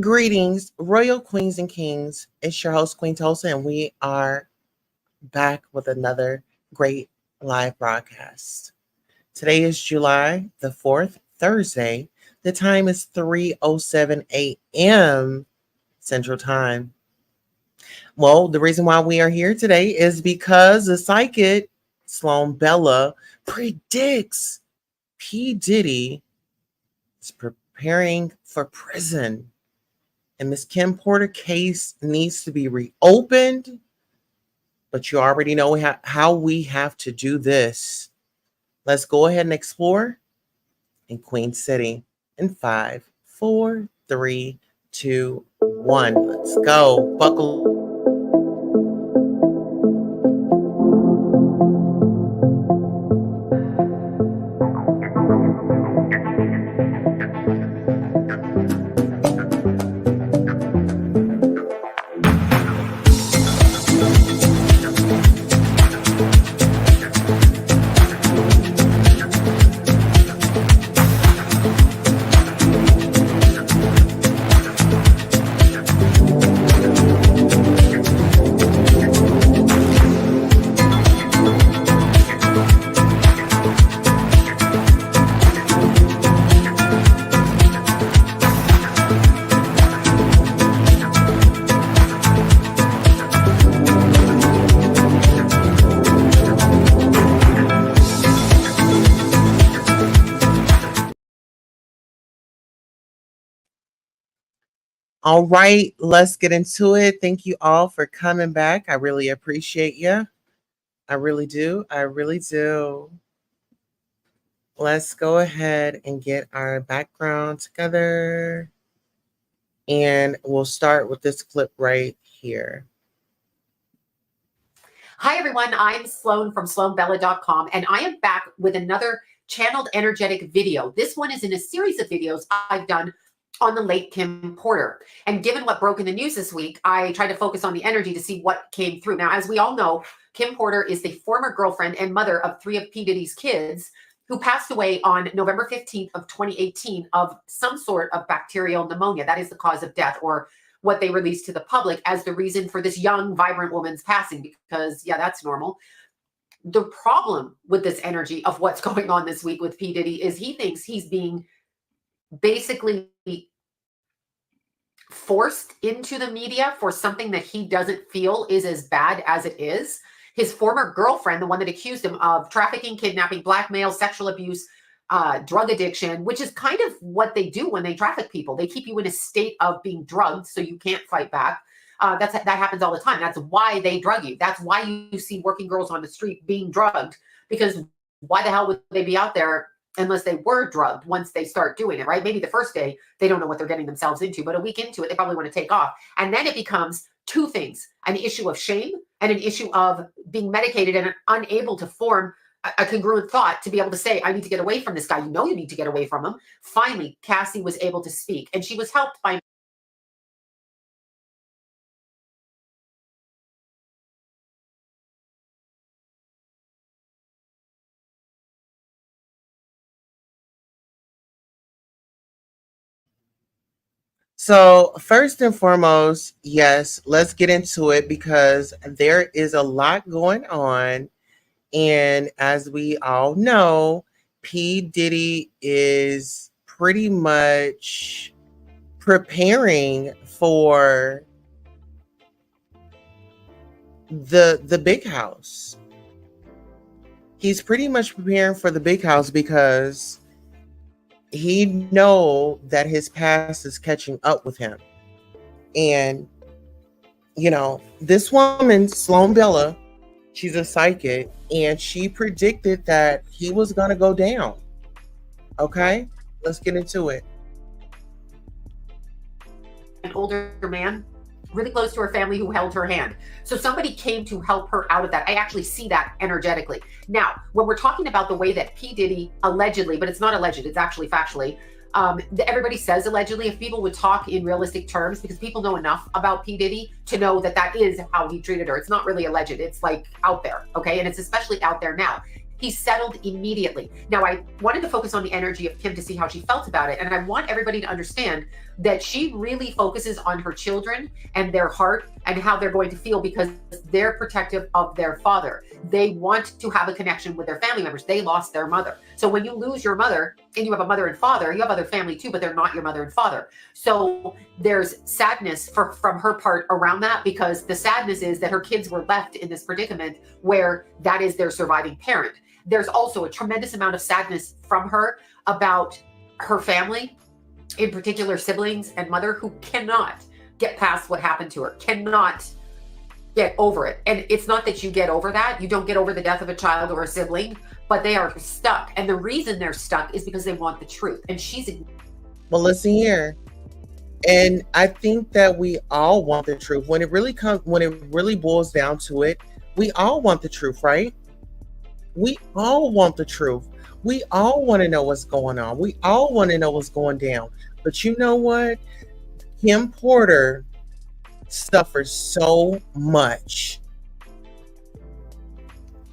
Greetings, royal queens and kings. It's your host, Queen Tulsa, and we are back with another great live broadcast. Today is July the 4th, Thursday. The time is 3:07 a.m. Central Time. Well, the reason why we are here today is because the psychic, Sloan Bella, predicts P. Diddy is preparing for prison. And Miss Kim Porter case needs to be reopened, but you already know how we have to do this. Let's go ahead and explore in Queen City in 5, 4, 3, 2, 1. Let's go. Buckle. All right, let's get into it. Thank you all for coming back. I really appreciate you. I really do. I really do. Let's go ahead and get our background together. And we'll start with this clip right here. Hi, everyone. I'm Sloan from SloanBella.com, and I am back with another channeled energetic video. This one is in a series of videos I've done on the late Kim Porter. And given what broke in the news this week, I tried to focus on the energy to see what came through. Now, as we all know, Kim Porter is the former girlfriend and mother of 3 of P. Diddy's kids, who passed away on November 15th of 2018 of some sort of bacterial pneumonia. That is the cause of death, or what they released to the public as the reason for this young, vibrant woman's passing, because, yeah, that's normal. The problem with this energy of what's going on this week with P. Diddy is he thinks he's being basically forced into the media for something that he doesn't feel is as bad as it is. His former girlfriend, the one that accused him of trafficking, kidnapping, blackmail, sexual abuse, drug addiction, which is kind of what they do when they traffic people. They keep you in a state of being drugged so you can't fight back. That happens all the time. That's why they drug you. That's why you see working girls on the street being drugged, because why the hell would they be out there unless they were drugged once they start doing it, right? Maybe the first day they don't know what they're getting themselves into, but a week into it, they probably want to take off. And then it becomes two things: an issue of shame and an issue of being medicated and unable to form a congruent thought to be able to say, I need to get away from this guy. You know, you need to get away from him. Finally, Cassie was able to speak, and she was helped by So, first and foremost, yes, let's get into it because there is a lot going on. And as we all know, P. Diddy is pretty much preparing for the big house. He's pretty much preparing for the big house because he know that his past is catching up with him. And this woman, Sloan Bella, she's a psychic, and she predicted that he was going to go down. Okay, let's get into it. an older man really close to her family who held her hand. So somebody came to help her out of that. I actually see that energetically. Now, when we're talking about the way that P. Diddy allegedly, but it's not alleged, it's actually factually, everybody says allegedly. If people would talk in realistic terms, because people know enough about P. Diddy to know that that is how he treated her. It's not really alleged. It's like out there, okay? And it's especially out there now. He settled immediately. Now, I wanted to focus on the energy of Kim to see how she felt about it. And I want everybody to understand that she really focuses on her children and their heart and how they're going to feel because they're protective of their father. They want to have a connection with their family members. They lost their mother. So when you lose your mother and you have a mother and father, you have other family too, but they're not your mother and father. So there's sadness from her part around that, because the sadness is that her kids were left in this predicament where that is their surviving parent. There's also a tremendous amount of sadness from her about her family, in particular siblings and mother, who cannot get past what happened to her, cannot get over it. And it's not that you get over that. You don't get over the death of a child or a sibling, but they are stuck. And the reason they're stuck is because they want the truth. And she's... Well, listen here. And I think that we all want the truth. When it really boils down to it, we all want the truth, right? We all want the truth. We all want to know what's going on. We all want to know what's going down. But you know what? Kim Porter suffers so much.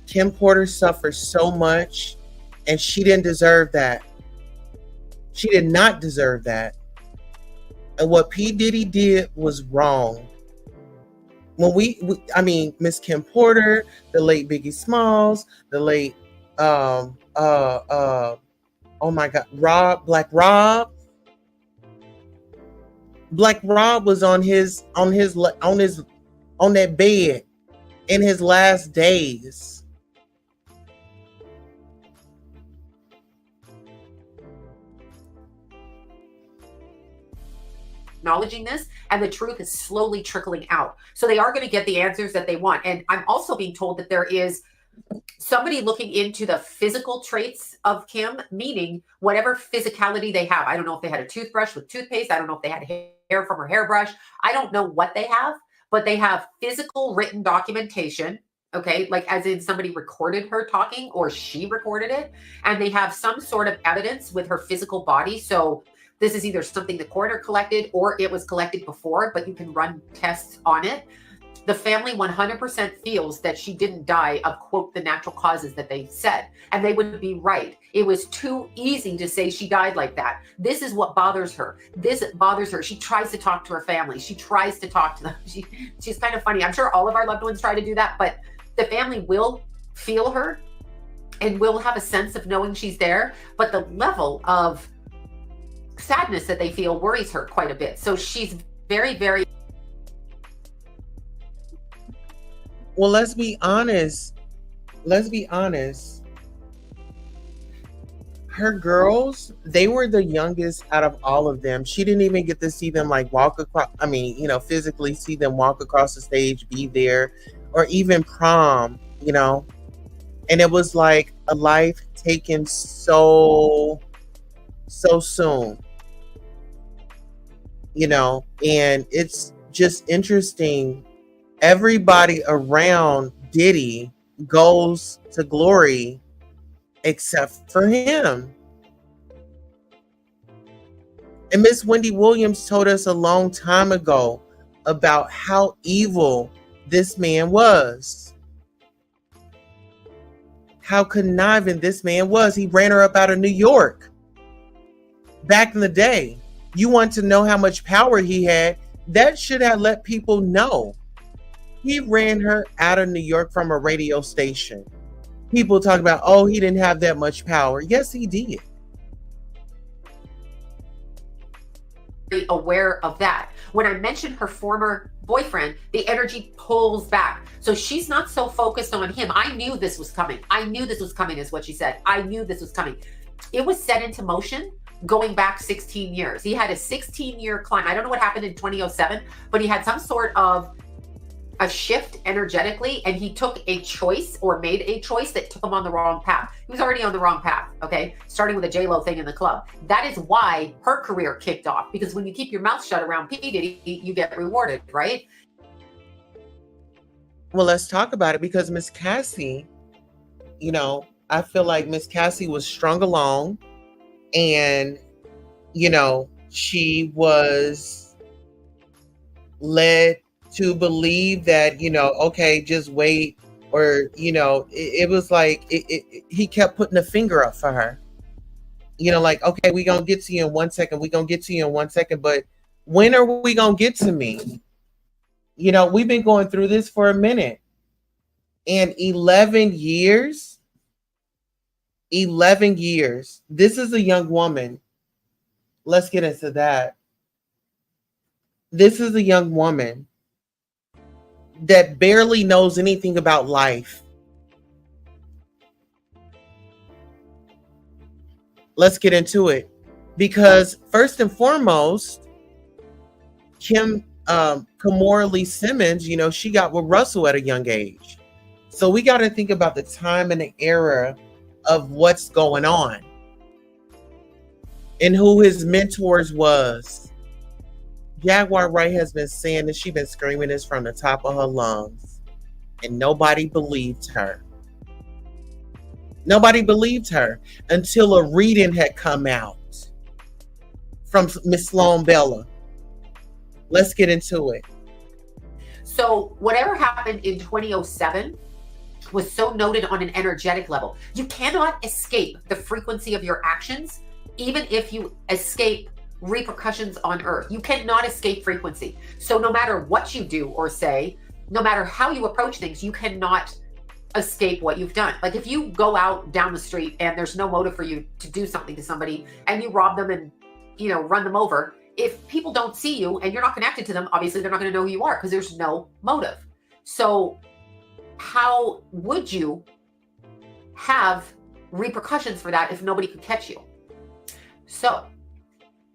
Kim Porter suffers so much, and she didn't deserve that. She did not deserve that. And what P. Diddy did was wrong. When Miss Kim Porter, the late Biggie Smalls, the late oh my God, Black Rob was on that bed in his last days. Acknowledging this, and the truth is slowly trickling out. So they are going to get the answers that they want. And I'm also being told that there is somebody looking into the physical traits of Kim, meaning whatever physicality they have. I don't know if they had a toothbrush with toothpaste. I don't know if they had hair from her hairbrush. I don't know what they have, but they have physical written documentation. Okay, like as in somebody recorded her talking or she recorded it, and they have some sort of evidence with her physical body. So this is either something the coroner collected or it was collected before, but you can run tests on it. The family 100% feels that she didn't die of, quote, the natural causes that they said. And they would be right. It was too easy to say she died like that. This is what bothers her. This bothers her. She tries to talk to her family. She tries to talk to them. She's kind of funny. I'm sure all of our loved ones try to do that, but the family will feel her and will have a sense of knowing she's there. But the level of sadness that they feel worries her quite a bit. So she's very, very... Well, let's be honest. Her girls, they were the youngest out of all of them. She didn't even get to see them walk across, physically see them walk across the stage, be there, or even prom, And it was like a life taken so soon. And it's just interesting. Everybody around Diddy goes to glory except for him. And Miss Wendy Williams told us a long time ago about how evil this man was. How conniving this man was. He ran her up out of New York back in the day. You want to know how much power he had? That should have let people know. He ran her out of New York from a radio station. People talk about, oh, he didn't have that much power. Yes, he did. Aware of that. When I mentioned her former boyfriend, the energy pulls back. So she's not so focused on him. I knew this was coming. I knew this was coming is what she said. I knew this was coming. It was set into motion going back 16 years. He had a 16-year climb. I don't know what happened in 2007, but he had some sort of a shift energetically, and he took a choice or made a choice that took him on the wrong path. He was already on the wrong path, okay? Starting with a J-Lo thing in the club. That is why her career kicked off, because when you keep your mouth shut around P. Diddy, you get rewarded, right? Well, let's talk about it, because Miss Cassie, I feel like Miss Cassie was strung along, and, she was led to believe that, okay, just wait. or it was like he kept putting a finger up for her. Like, okay, we gonna get to you in 1 second. We gonna get to you in 1 second, but when are we gonna get to me? We've been going through this for a minute, and 11 years. 11 years. This is a young woman. Let's get into that. This is a young woman that barely knows anything about life. Let's get into it. Because first and foremost, Kimora Lee Simmons, she got with Russell at a young age. So we got to think about the time and the era of what's going on and who his mentors was. Jaguar Wright has been saying this. She's been screaming this from the top of her lungs, and nobody believed her. Nobody believed her until a reading had come out from Miss Sloan Bella. Let's get into it. So whatever happened in 2007 was so noted on an energetic level. You cannot escape the frequency of your actions, even if you escape repercussions on earth. You cannot escape frequency. So no matter what you do or say, no matter how you approach things, you cannot escape what you've done. Like if you go out down the street and there's no motive for you to do something to somebody and you rob them and run them over, if people don't see you and you're not connected to them, obviously they're not going to know who you are because there's no motive. So how would you have repercussions for that if nobody could catch you? So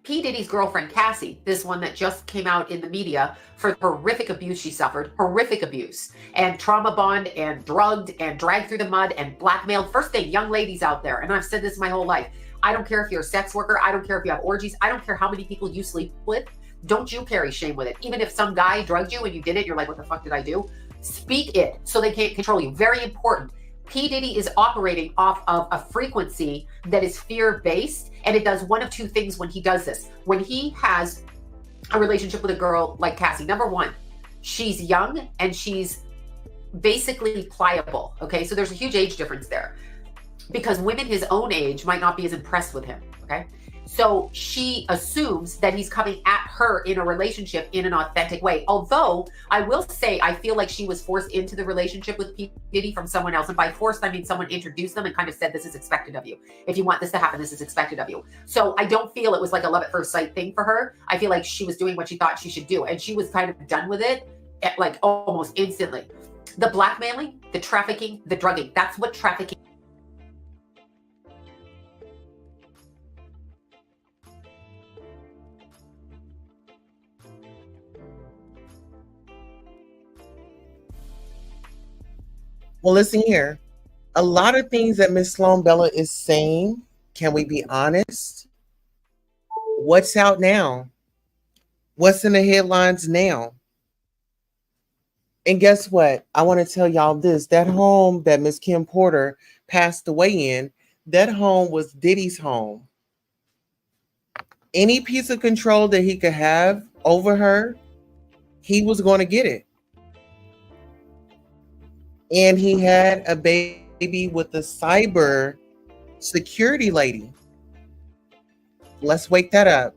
P. Diddy's girlfriend, Cassie, this one that just came out in the media for horrific abuse she suffered, horrific abuse, and trauma bond and drugged and dragged through the mud and blackmailed. First thing, young ladies out there, and I've said this my whole life, I don't care if you're a sex worker, I don't care if you have orgies, I don't care how many people you sleep with, don't you carry shame with it. Even if some guy drugged you and you did it, you're like, what the fuck did I do? Speak it so they can't control you. Very important. P. Diddy is operating off of a frequency that is fear-based, and it does one of two things when he does this. When he has a relationship with a girl like Cassie, number one, she's young and she's basically pliable, okay? So there's a huge age difference there because women his own age might not be as impressed with him, okay? So she assumes that he's coming at her in a relationship in an authentic way. Although I will say, I feel like she was forced into the relationship with P. Diddy from someone else. And by forced, I mean someone introduced them and kind of said, this is expected of you. If you want this to happen, this is expected of you. So I don't feel it was like a love at first sight thing for her. I feel like she was doing what she thought she should do. And she was kind of done with it like almost instantly. The blackmailing, the trafficking, the drugging, that's what trafficking. Well, listen here. A lot of things that Miss Sloan Bella is saying, can we be honest? What's out now? What's in the headlines now? And guess what? I want to tell y'all this. That home that Miss Kim Porter passed away in, that home was Diddy's home. Any piece of control that he could have over her, he was going to get it. And he had a baby with the cyber security lady. Let's wake that up.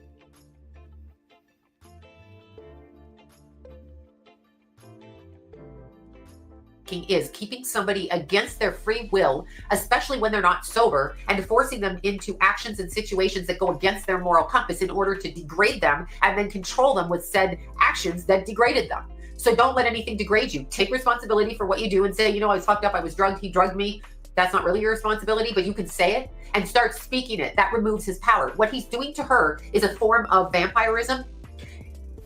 Is keeping somebody against their free will, especially when they're not sober, and forcing them into actions and situations that go against their moral compass in order to degrade them and then control them with said actions that degraded them. So don't let anything degrade you. Take responsibility for what you do and say, I was fucked up, I was drugged, he drugged me. That's not really your responsibility, but you can say it and start speaking it. That removes his power. What he's doing to her is a form of vampirism.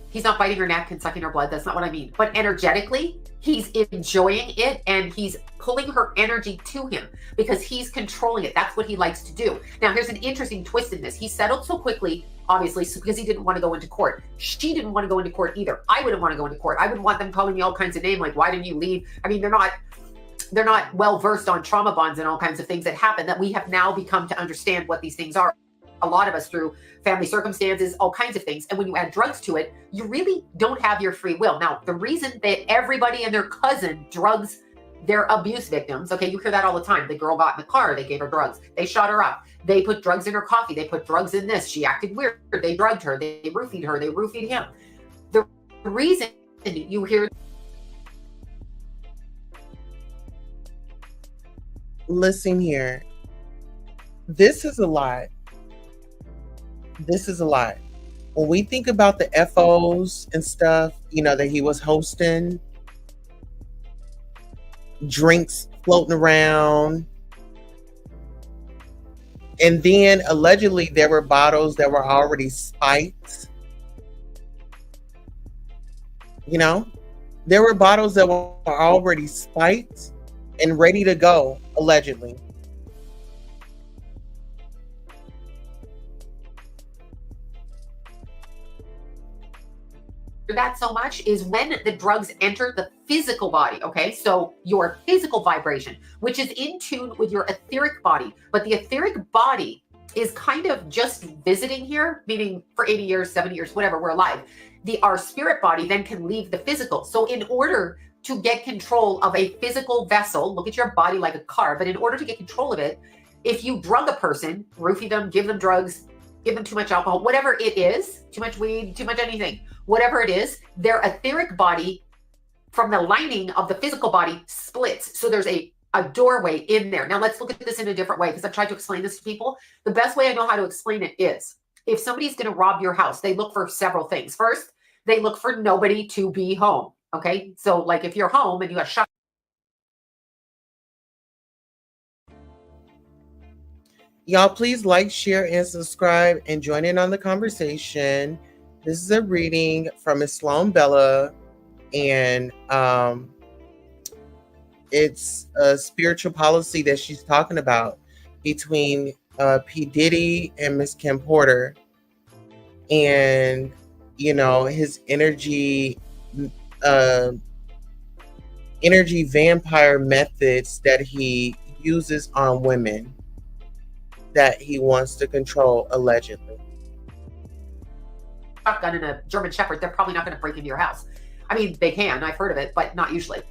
He's not biting her neck and sucking her blood. That's not what I mean. But energetically, he's enjoying it and he's pulling her energy to him because he's controlling it. That's what he likes to do. Now, here's an interesting twist in this. He settled so quickly, obviously, because he didn't want to go into court. She didn't want to go into court either. I wouldn't want to go into court. I would want them calling me all kinds of names like, why didn't you leave? I mean, they're not well versed on trauma bonds and all kinds of things that happen that we have now become to understand what these things are. A lot of us through family circumstances, all kinds of things. And when you add drugs to it, you really don't have your free will. Now, the reason that everybody and their cousin drugs They're abuse victims. Okay, you hear that all the time. The girl got in the car, they gave her drugs, they shot her up, they put drugs in her coffee, they put drugs in this, she acted weird, they drugged her, they roofied her, they roofied him. The reason you hear. Listen here. This is a lot. This is a lot. When we think about the FOs and stuff, that he was hosting, drinks floating around, and then allegedly there were bottles that were already spiked. There were bottles that were already spiked and ready to go, allegedly. That so much is when the drugs enter the physical body. Okay, so your physical vibration, which is in tune with your etheric body, but the etheric body is kind of just visiting here, meaning for 80 years, 70 years, whatever, we're alive. Our spirit body then can leave the physical. So in order to get control of a physical vessel, look at your body like a car, but in order to get control of it, if you drug a person, roofie them, give them drugs, give them too much alcohol, whatever it is, too much weed, too much anything, whatever it is, their etheric body from the lining of the physical body splits. So there's a doorway in there. Now let's look at this in a different way, because I've tried to explain this to people. The best way I know how to explain it is, if somebody's going to rob your house, they look for several things. First, they look for nobody to be home. Okay, so like if you're home and you have shot. Y'all, please like, share, and subscribe and join in on the conversation. This is a reading from Miss Sloan Bella, and it's a spiritual policy that she's talking about between P. Diddy and Miss Kim Porter, and his energy vampire methods that he uses on women that he wants to control, allegedly. Shotgun and a German Shepherd, they're probably not going to break into your house. I mean, they can, I've heard of it, but not usually.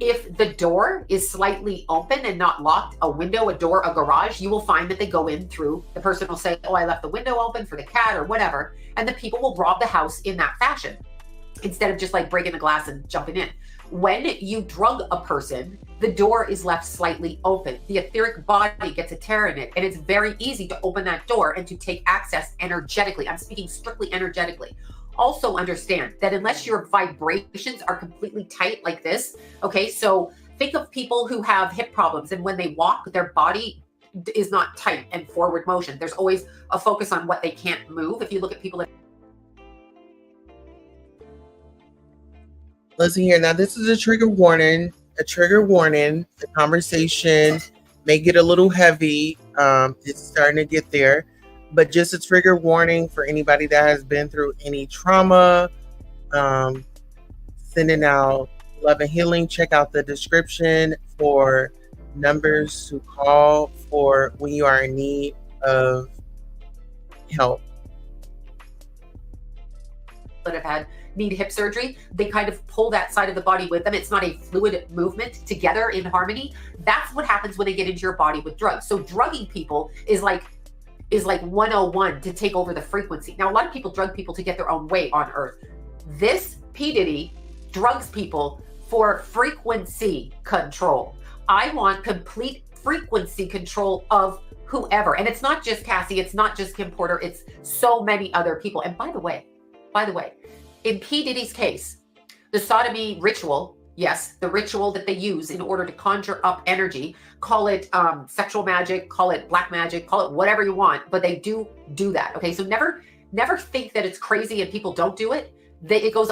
If the door is slightly open and not locked, a window, a door, a garage, you will find that they go in through. The person will say, oh, I left the window open for the cat or whatever. And the people will rob the house in that fashion, instead of just like breaking the glass and jumping in. When you drug a person, the door is left slightly open. The etheric body gets a tear in it, and it's very easy to open that door and to take access energetically. I'm speaking strictly energetically. Also understand that unless your vibrations are completely tight like this, okay, so think of people who have hip problems, and when they walk, their body is not tight and forward motion. There's always a focus on what they can't move. If you look at people Listen here. Now, this is a trigger warning. The conversation may get a little heavy. It's starting to get there. But just a trigger warning for anybody that has been through any trauma. Sending out love and healing. Check out the description for numbers to call for when you are in need of help. that have need hip surgery, they kind of pull that side of the body with them. It's not a fluid movement together in harmony. That's what happens when they get into your body with drugs. So drugging people is like 101 to take over the frequency. Now, a lot of people drug people to get their own way on earth. This P. Diddy drugs people for frequency control. I want complete frequency control of whoever. And it's not just Cassie, it's not just Kim Porter, it's so many other people. And by the way, in P. Diddy's case, the sodomy ritual, yes, the ritual that they use in order to conjure up energy, call it sexual magic, call it black magic, call it whatever you want, but they do that. Okay, so never think that it's crazy and people don't do it. It goes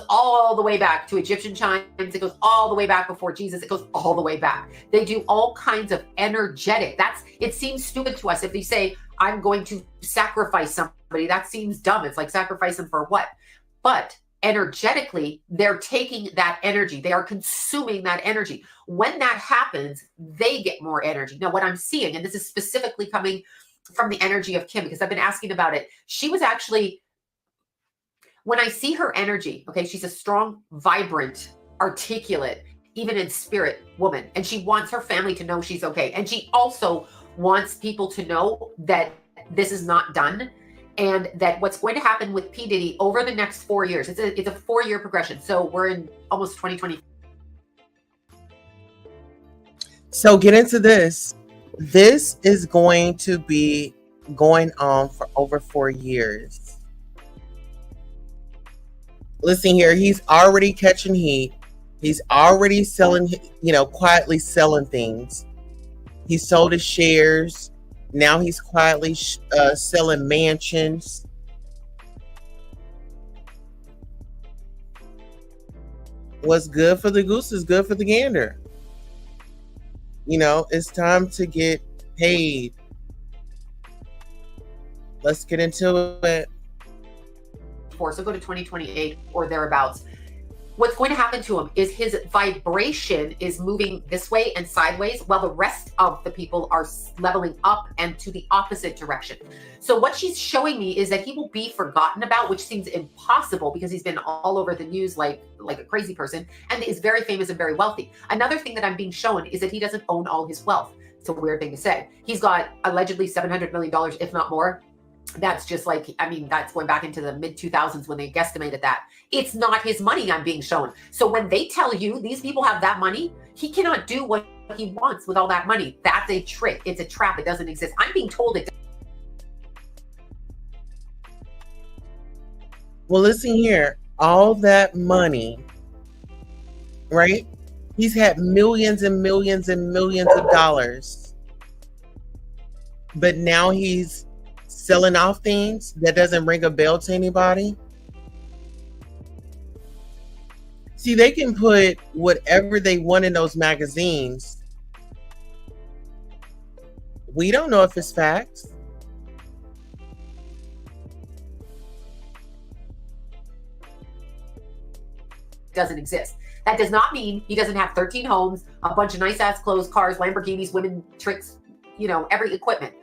all the way back to Egyptian chimes. It goes all the way back before Jesus. It goes all the way back. They do all kinds of energetic. It seems stupid to us if you say, I'm going to sacrifice somebody. That seems dumb. It's like sacrifice them for what? But energetically, they're taking that energy. They are consuming that energy. When that happens, they get more energy. Now, what I'm seeing, and this is specifically coming from the energy of Kim, because I've been asking about it. She was actually, when I see her energy, okay, she's a strong, vibrant, articulate, even in spirit, woman. And she wants her family to know she's okay. And she also wants people to know that this is not done, and that what's going to happen with P. Diddy over the next 4 years, it's a 4-year progression. So we're in almost 2020. So get into this. This is going to be going on for over 4 years. Listen here, he's already catching heat. He's already selling, quietly selling things. He sold his shares. Now he's quietly selling mansions. What's good for the goose is good for the gander. It's time to get paid. Let's get into it. So go to 2028 or thereabouts. What's going to happen to him is his vibration is moving this way and sideways, while the rest of the people are leveling up and to the opposite direction. So what she's showing me is that he will be forgotten about, which seems impossible because he's been all over the news like a crazy person, and is very famous and very wealthy. Another thing that I'm being shown is that he doesn't own all his wealth. It's a weird thing to say. He's got allegedly $700 million, if not more. That's just that's going back into the mid 2000s when they guesstimated that. It's not his money I'm being shown. So when they tell you these people have that money, he cannot do what he wants with all that money. That's a trick. It's a trap. It doesn't exist. I'm being told it. Well, listen here. All that money, right? He's had millions and millions and millions of dollars. But now he's selling off things that doesn't ring a bell to anybody. See, they can put whatever they want in those magazines. We don't know if it's facts. Doesn't exist. That does not mean he doesn't have 13 homes, a bunch of nice ass clothes, cars, Lamborghinis, women, tricks, every equipment.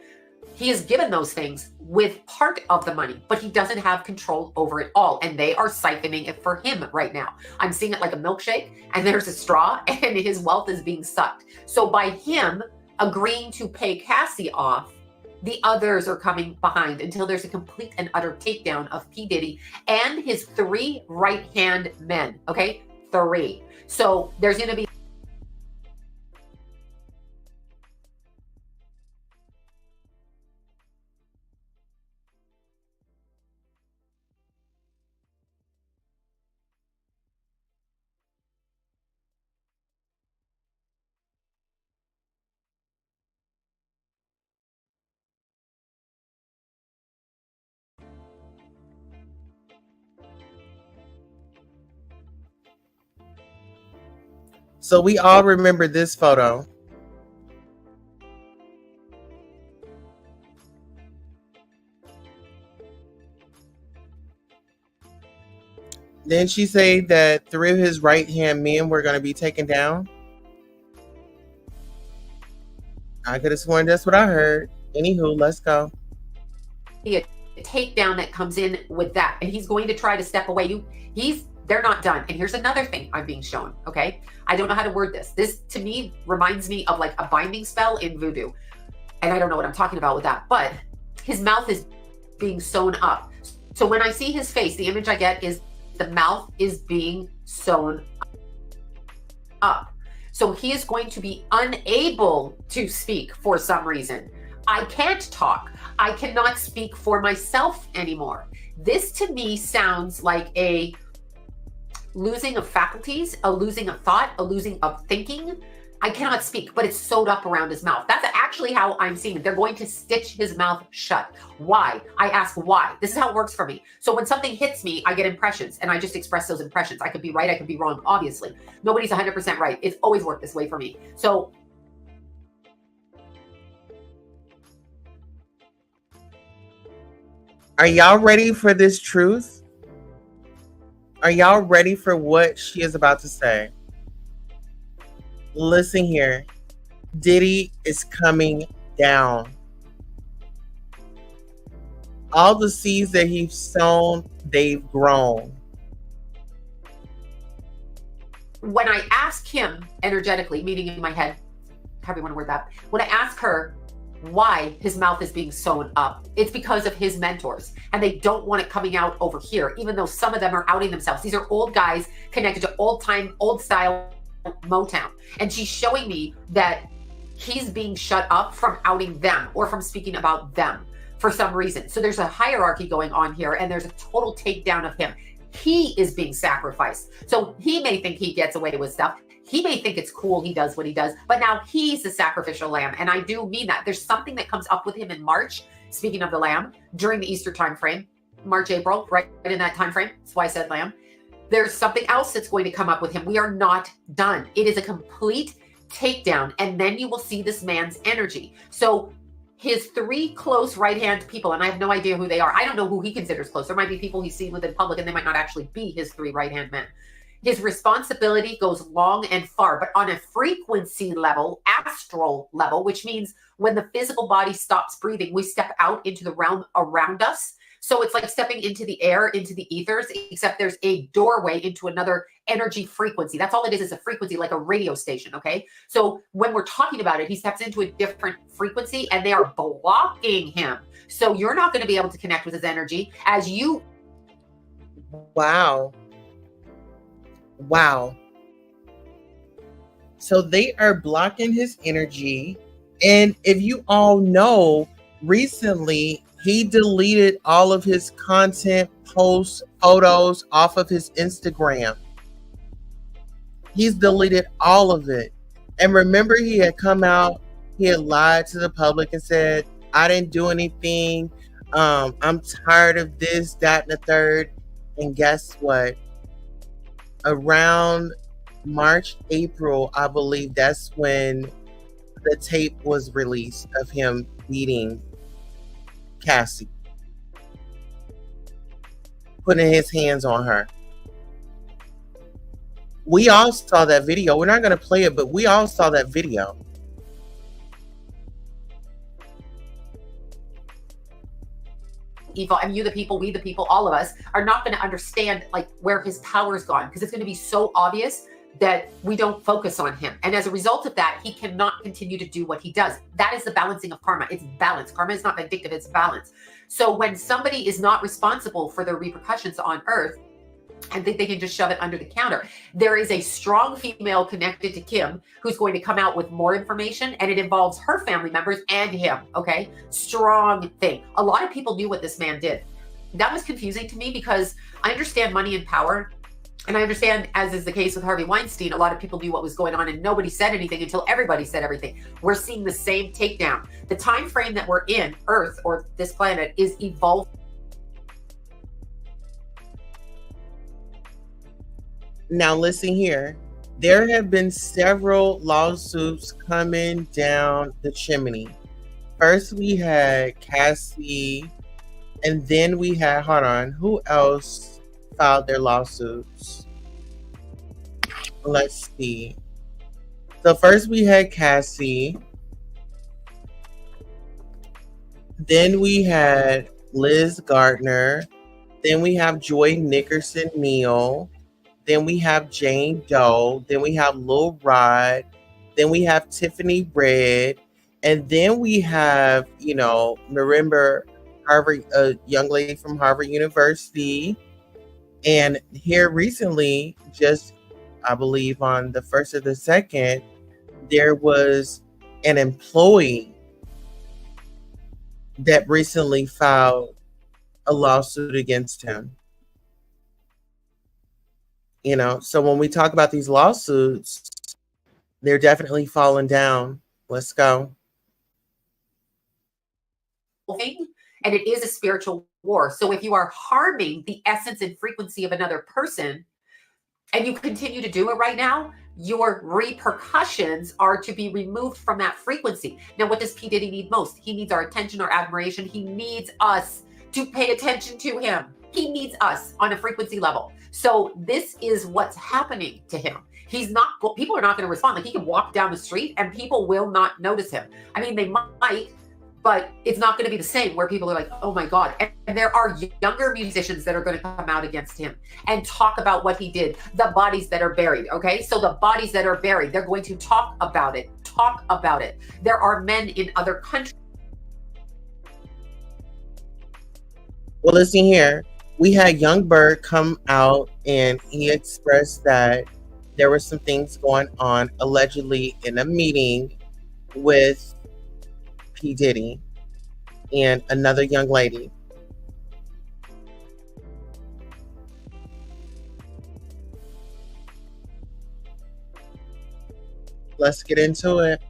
He is given those things with part of the money, but he doesn't have control over it all. And they are siphoning it for him right now. I'm seeing it like a milkshake, and there's a straw, and his wealth is being sucked. So by him agreeing to pay Cassie off, the others are coming behind until there's a complete and utter takedown of P. Diddy and his 3 right-hand men. Okay? 3. So there's going to be So we all remember this photo. Didn't she say that 3 of his right-hand men were going to be taken down? I could have sworn that's what I heard. Anywho, let's go. a takedown that comes in with that, and he's going to try to step away. They're not done. And here's another thing I'm being shown. Okay, I don't know how to word this. This to me reminds me of like a binding spell in voodoo, and I don't know what I'm talking about with that. But his mouth is being sewn up. So when I see his face, the image I get is the mouth is being sewn up. So he is going to be unable to speak for some reason. I can't talk. I cannot speak for myself anymore. This to me sounds like a losing of faculties, a losing of thought, a losing of thinking. I cannot speak, but it's sewed up around his mouth. That's actually how I'm seeing it. They're going to stitch his mouth shut. Why? I ask why. This is how it works for me. So when something hits me, I get impressions and I just express those impressions. I could be right, I could be wrong, obviously. Nobody's 100% right. It's always worked this way for me. So are y'all ready for this truth? Are y'all ready for what she is about to say? Listen here. Diddy is coming down. All the seeds that he's sown, they've grown. when I ask him energetically, meaning in my head, however you want to word that, when I ask her why his mouth is being sewn up, it's because of his mentors. And they don't want it coming out over here, even though some of them are outing themselves. These are old guys connected to old time, old style Motown. And she's showing me that he's being shut up from outing them or from speaking about them for some reason. So there's a hierarchy going on here, and there's a total takedown of him. He is being sacrificed. So he may think he gets away with stuff. He may think it's cool he does what he does, but now he's the sacrificial lamb. And I do mean that. There's something that comes up with him in March, speaking of the lamb, during the Easter time frame, March, April, right in that time frame. That's why I said lamb. There's something else that's going to come up with him. We are not done. It is a complete takedown. And then you will see this man's energy. So his three close right-hand people, and I have no idea who they are. I don't know who he considers close. There might be people he's seen with in public, and they might not actually be his three right-hand men. His responsibility goes long and far, but on a frequency level, astral level, which means when the physical body stops breathing, we step out into the realm around us. So it's like stepping into the air, into the ethers, except there's a doorway into another energy frequency. That's all it is a frequency, like a radio station, okay? So when we're talking about it, he steps into a different frequency and they are blocking him. So you're not going to be able to connect with his energy as you. Wow. Wow. So they are blocking his energy. And if you all know, recently he deleted all of his content, posts, photos off of his Instagram. He's deleted all of it. And remember, he had come out, he had lied to the public and said, I didn't do anything. I'm tired of this, that, and the third. And guess what? Around March, April, I believe that's when the tape was released of him beating Cassie, putting his hands on her. We all saw that video. We're not going to play it, but we all saw that video. Evil, and you the people, we the people, all of us are not going to understand like where his power's gone, because it's going to be so obvious that we don't focus on him. And as a result of that, he cannot continue to do what he does. That is the balancing of karma. It's balance. Karma is not vindictive, it's balance. So when somebody is not responsible for the repercussions on earth and think they can just shove it under the counter, there is a strong female connected to Kim who's going to come out with more information, and it involves her family members and him, okay? Strong thing. A lot of people knew what this man did. That was confusing to me because I understand money and power. And I understand, as is the case with Harvey Weinstein, a lot of people knew what was going on and nobody said anything until everybody said everything. We're seeing the same takedown. The time frame that we're in, Earth or this planet, is evolving. Now listen here. There have been several lawsuits coming down the chimney. First we had Cassie, and then we had, hold on, who else filed their lawsuits? Let's see. So first we had Cassie. Then we had Liz Gardner. Then we have Joy Nickerson Neal. Then we have Jane Doe. Then we have Lil Rod. Then we have Tiffany Red. And then we have, remember Harvard, a young lady from Harvard University. And here recently, just I believe on the 1st or the 2nd, there was an employee that recently filed a lawsuit against him. So when we talk about these lawsuits, they're definitely falling down. Let's go. And it is a spiritual war. So if you are harming the essence and frequency of another person and you continue to do it right now, your repercussions are to be removed from that frequency. Now, what does P. Diddy need most? He needs our attention, our admiration. He needs us to pay attention to him. He needs us on a frequency level. So this is what's happening to him. People are not going to respond. Like, he can walk down the street and people will not notice him. I mean, they might, but it's not going to be the same where people are like, oh my God. And there are younger musicians that are going to come out against him and talk about what he did, the bodies that are buried. Okay. So the bodies that are buried, they're going to talk about it. Talk about it. There are men in other countries. Well, listen here. We had Young Bird come out and he expressed that there were some things going on allegedly in a meeting with P. Diddy and another young lady. Let's get into it.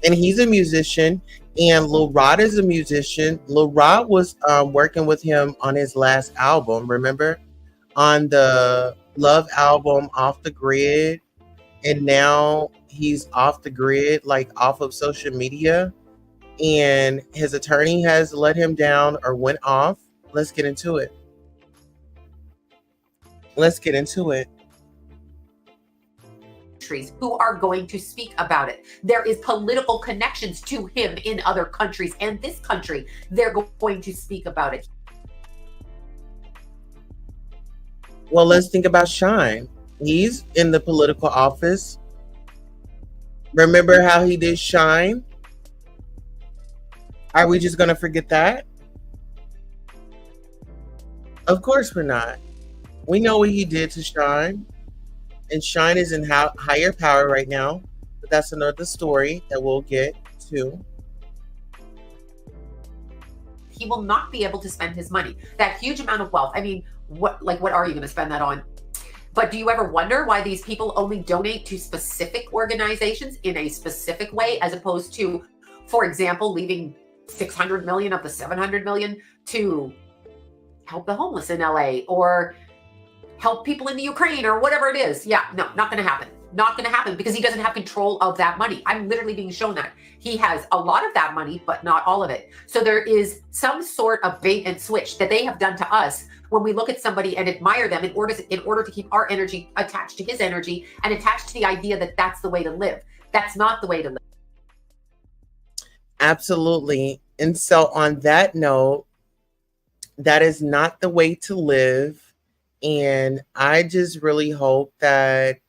And he's a musician, and Lil Rod is a musician. Lil Rod was working with him on his last album, remember? On the Love album, Off the Grid. And now he's off the grid, like off of social media. And his attorney has let him down or went off. Let's get into it. Let's get into it. Who are going to speak about it. There is political connections to him in other countries, and this country, they're going to speak about it. Well, let's think about Shine. He's in the political office. Remember how he did Shine? Are we just going to forget that? Of course we're not. We know what he did to Shine. And Shine is in higher power right now. But that's another story that we'll get to. He will not be able to spend his money. That huge amount of wealth. I mean, what are you going to spend that on? But do you ever wonder why these people only donate to specific organizations in a specific way, as opposed to, for example, leaving 600 million of the 700 million to help the homeless in LA or help people in the Ukraine or whatever it is? Yeah, no, not going to happen. Not going to happen because he doesn't have control of that money. I'm literally being shown that. He has a lot of that money, but not all of it. So there is some sort of bait and switch that they have done to us when we look at somebody and admire them in order to keep our energy attached to his energy and attached to the idea that that's the way to live. That's not the way to live. Absolutely. And so on that note, that is not the way to live. And I just really hope that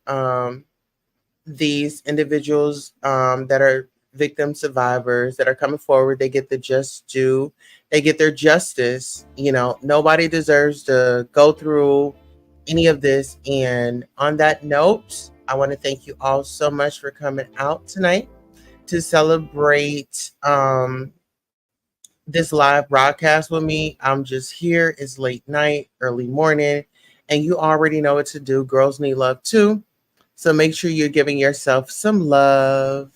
these individuals that are victim survivors that are coming forward, they get the just due, they get their justice. You know, nobody deserves to go through any of this. And on that note, I want to thank you all so much for coming out tonight to celebrate this live broadcast with me. I'm just here. It's late night, early morning, and you already know what to do. Girls need love too. So make sure you're giving yourself some love.